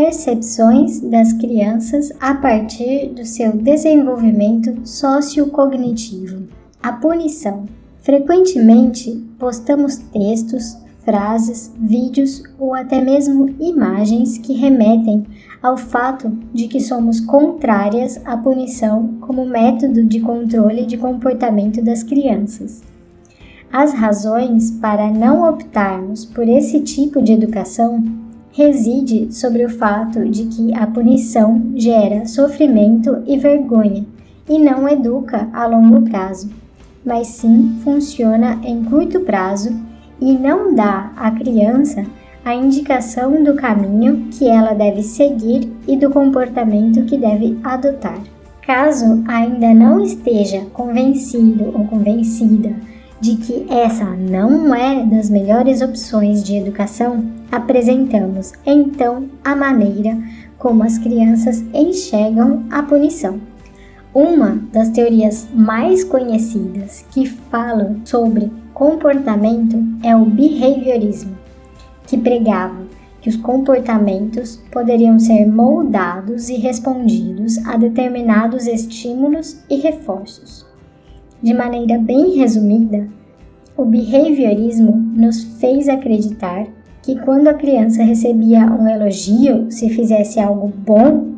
percepções das crianças a partir do seu desenvolvimento sociocognitivo. A punição. Frequentemente, postamos textos, frases, vídeos ou até mesmo imagens que remetem ao fato de que somos contrárias à punição como método de controle de comportamento das crianças. As razões para não optarmos por esse tipo de educação reside sobre o fato de que a punição gera sofrimento e vergonha e não educa a longo prazo, mas sim funciona em curto prazo e não dá à criança a indicação do caminho que ela deve seguir e do comportamento que deve adotar. Caso ainda não esteja convencido ou convencida de que essa não é das melhores opções de educação, apresentamos então a maneira como as crianças enxergam a punição. Uma das teorias mais conhecidas que falam sobre comportamento é o behaviorismo, que pregava que os comportamentos poderiam ser moldados e respondidos a determinados estímulos e reforços. De maneira bem resumida, o behaviorismo nos fez acreditar que quando a criança recebia um elogio se fizesse algo bom,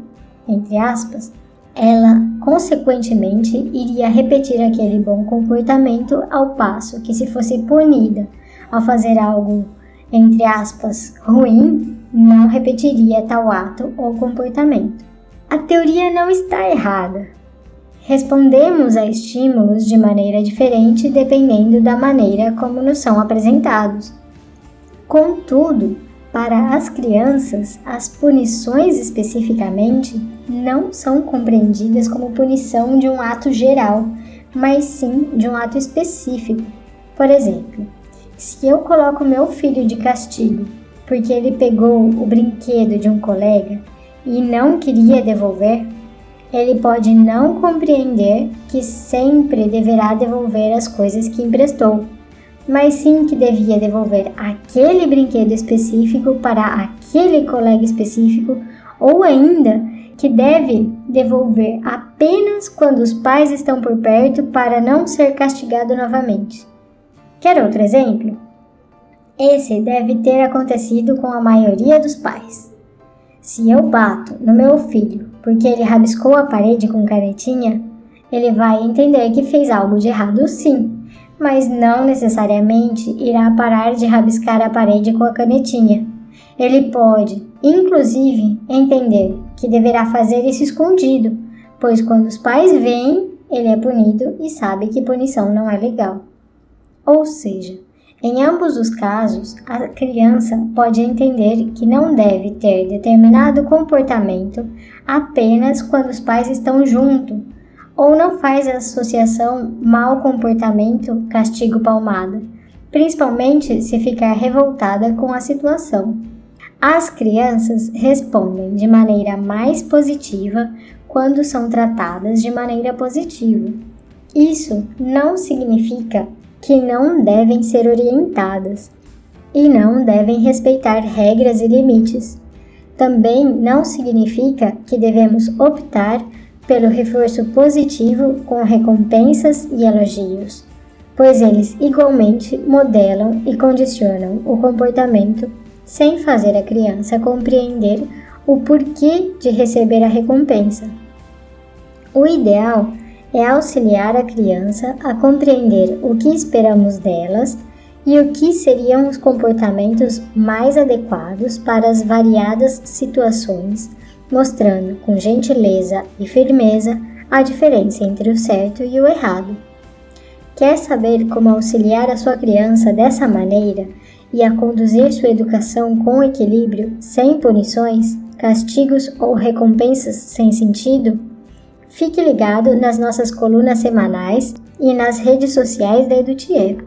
entre aspas, ela, consequentemente, iria repetir aquele bom comportamento ao passo que se fosse punida ao fazer algo, entre aspas, ruim, não repetiria tal ato ou comportamento. A teoria não está errada. Respondemos a estímulos de maneira diferente dependendo da maneira como nos são apresentados. Contudo, para as crianças, as punições especificamente não são compreendidas como punição de um ato geral, mas sim de um ato específico. Por exemplo, se eu coloco meu filho de castigo porque ele pegou o brinquedo de um colega e não queria devolver, ele pode não compreender que sempre deverá devolver as coisas que emprestou, mas sim que devia devolver aquele brinquedo específico para aquele colega específico, ou ainda que deve devolver apenas quando os pais estão por perto para não ser castigado novamente. Quer outro exemplo? Esse deve ter acontecido com a maioria dos pais. Se eu bato no meu filho porque ele rabiscou a parede com canetinha, ele vai entender que fez algo de errado sim, mas não necessariamente irá parar de rabiscar a parede com a canetinha. Ele pode, inclusive, entender que deverá fazer isso escondido, pois quando os pais veem, ele é punido e sabe que punição não é legal. Ou seja, em ambos os casos, a criança pode entender que não deve ter determinado comportamento apenas quando os pais estão juntos, ou não faz a associação mau comportamento, castigo palmada, principalmente se ficar revoltada com a situação. As crianças respondem de maneira mais positiva quando são tratadas de maneira positiva. Isso não significa que não devem ser orientadas e não devem respeitar regras e limites. Também não significa que devemos optar pelo reforço positivo com recompensas e elogios, pois eles igualmente modelam e condicionam o comportamento sem fazer a criança compreender o porquê de receber a recompensa. O ideal é auxiliar a criança a compreender o que esperamos delas e o que seriam os comportamentos mais adequados para as variadas situações, mostrando com gentileza e firmeza a diferença entre o certo e o errado. Quer saber como auxiliar a sua criança dessa maneira e a conduzir sua educação com equilíbrio, sem punições, castigos ou recompensas sem sentido? Fique ligado nas nossas colunas semanais e nas redes sociais da EduTier.